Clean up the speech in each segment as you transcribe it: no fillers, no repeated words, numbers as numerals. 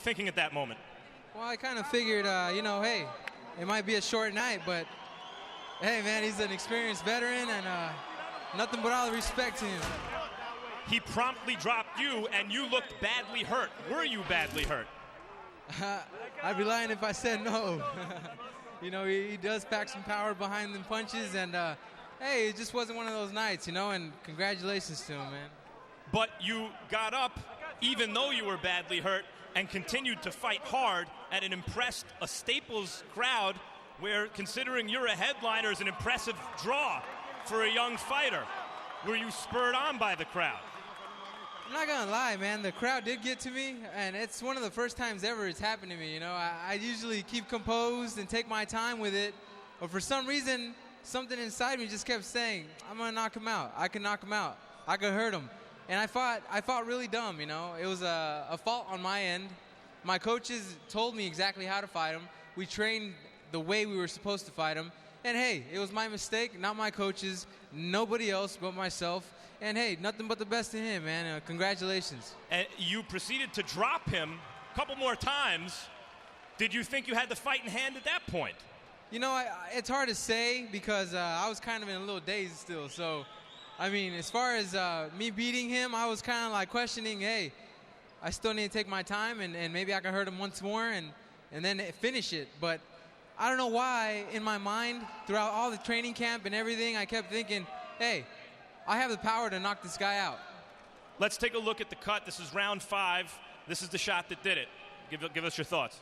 Thinking at that moment? Well, I kind of figured, hey, it might be a short night, but hey, man, he's an experienced veteran, and nothing but all the respect to him. He promptly dropped you, and you looked badly hurt. Were you badly hurt? I'd be lying if I said no. He does pack some power behind them punches, and hey, it just wasn't one of those nights, and congratulations to him, man. But you got up, even though you were badly hurt, and continued to fight hard and impressed a Staples crowd where, considering you're a headliner, is an impressive draw for a young fighter. Were you spurred on by the crowd? I'm not going to lie, man. The crowd did get to me, and it's one of the first times ever it's happened to me. I usually keep composed and take my time with it, but for some reason, something inside me just kept saying, I'm going to knock him out. I can knock him out. I could hurt him. And I fought really dumb, It was a fault on my end. My coaches told me exactly how to fight him. We trained the way we were supposed to fight him. And, hey, it was my mistake, not my coaches, nobody else but myself. And, hey, nothing but the best to him, man. Congratulations. And you proceeded to drop him a couple more times. Did you think you had the fight in hand at that point? It's hard to say because I was kind of in a little daze still. So, as far as me beating him, I was kind of like questioning, hey, I still need to take my time and maybe I can hurt him once more and then finish it. But I don't know why in my mind throughout all the training camp and everything, I kept thinking, hey, I have the power to knock this guy out. Let's take a look at the cut. This is round 5. This is the shot that did it. Give us your thoughts.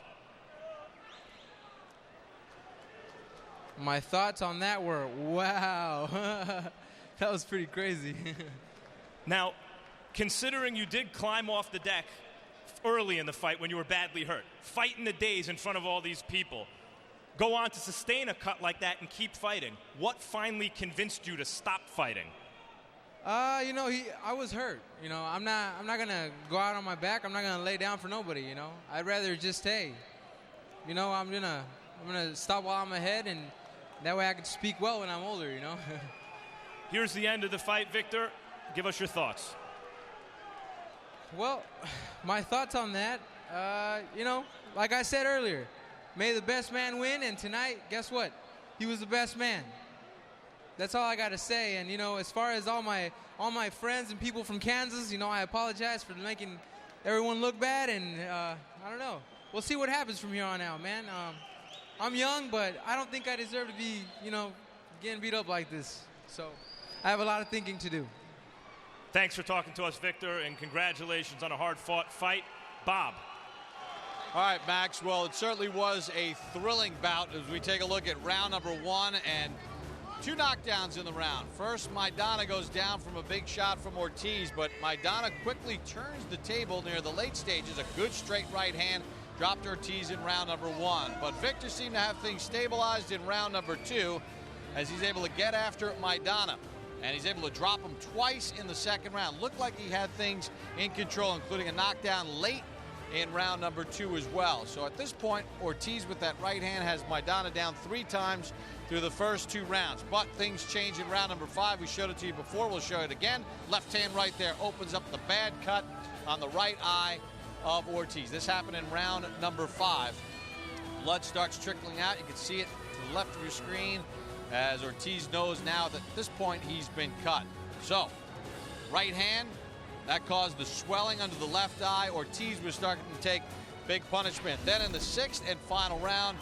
My thoughts on that were, wow. That was pretty crazy. Now, considering you did climb off the deck early in the fight when you were badly hurt, fight in the days in front of all these people, go on to sustain a cut like that and keep fighting, what finally convinced you to stop fighting? I was hurt. I'm not gonna go out on my back. I'm not gonna lay down for nobody. I'd rather just I'm gonna stop while I'm ahead, and that way I can speak well when I'm older. Here's the end of the fight, Victor. Give us your thoughts. Well, my thoughts on that, like I said earlier, may the best man win, and tonight, guess what? He was the best man. That's all I got to say. And, as far as all my friends and people from Kansas, I apologize for making everyone look bad, and I don't know. We'll see what happens from here on out, man. I'm young, but I don't think I deserve to be, getting beat up like this. So I have a lot of thinking to do. Thanks for talking to us, Victor, and congratulations on a hard-fought fight. Bob. All right, Max. Well, it certainly was a thrilling bout as we take a look at round number 1 and 2 knockdowns in the round. First, Maidana goes down from a big shot from Ortiz, but Maidana quickly turns the table near the late stages. A good straight right hand dropped Ortiz in round number 1. But Victor seemed to have things stabilized in round number 2 as he's able to get after Maidana. And he's able to drop him twice in the second round. Looked like he had things in control, including a knockdown late in round number 2 as well. So at this point, Ortiz with that right hand has Maidana down 3 times through the first 2 rounds. But things change in round number 5. We showed it to you before. We'll show it again. Left hand right there opens up the bad cut on the right eye of Ortiz. This happened in round number 5. Blood starts trickling out. You can see it to the left of your screen as Ortiz knows now that at this point he's been cut. So, right hand, that caused the swelling under the left eye. Ortiz was starting to take big punishment. Then in the 6th and final round,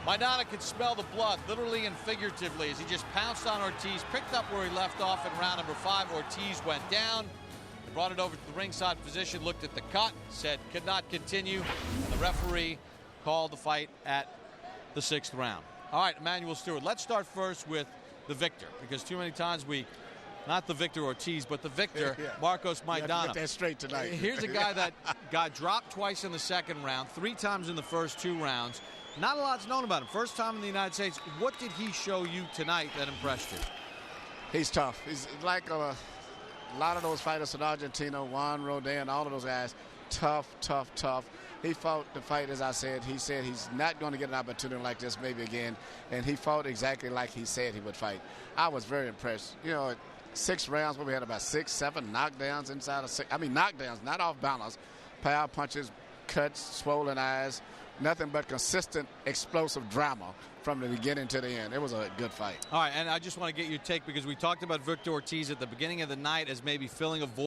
Maidana could smell the blood, literally and figuratively, as he just pounced on Ortiz, picked up where he left off in round number 5. Ortiz went down. They brought it over to the ringside physician, looked at the cut, said could not continue, and the referee called the fight at the 6th round. All right, Emmanuel Stewart, let's start first with the victor, because too many times not the Victor Ortiz, but the victor, yeah. Marcos Maidana. Get that straight tonight. Here's a guy that got dropped twice in the second round, 3 times in the first 2 rounds. Not a lot's known about him. First time in the United States. What did he show you tonight that impressed you? He's tough. He's like a lot of those fighters in Argentina, Juan Rodin, all of those guys. Tough, tough, tough. He fought the fight, as I said. He said he's not going to get an opportunity like this maybe again. And he fought exactly like he said he would fight. I was very impressed. 6 rounds where we had about 6, 7 knockdowns inside of 6. Knockdowns, not off balance. Power punches, cuts, swollen eyes, nothing but consistent, explosive drama from the beginning to the end. It was a good fight. All right, and I just want to get your take because we talked about Victor Ortiz at the beginning of the night as maybe filling a void.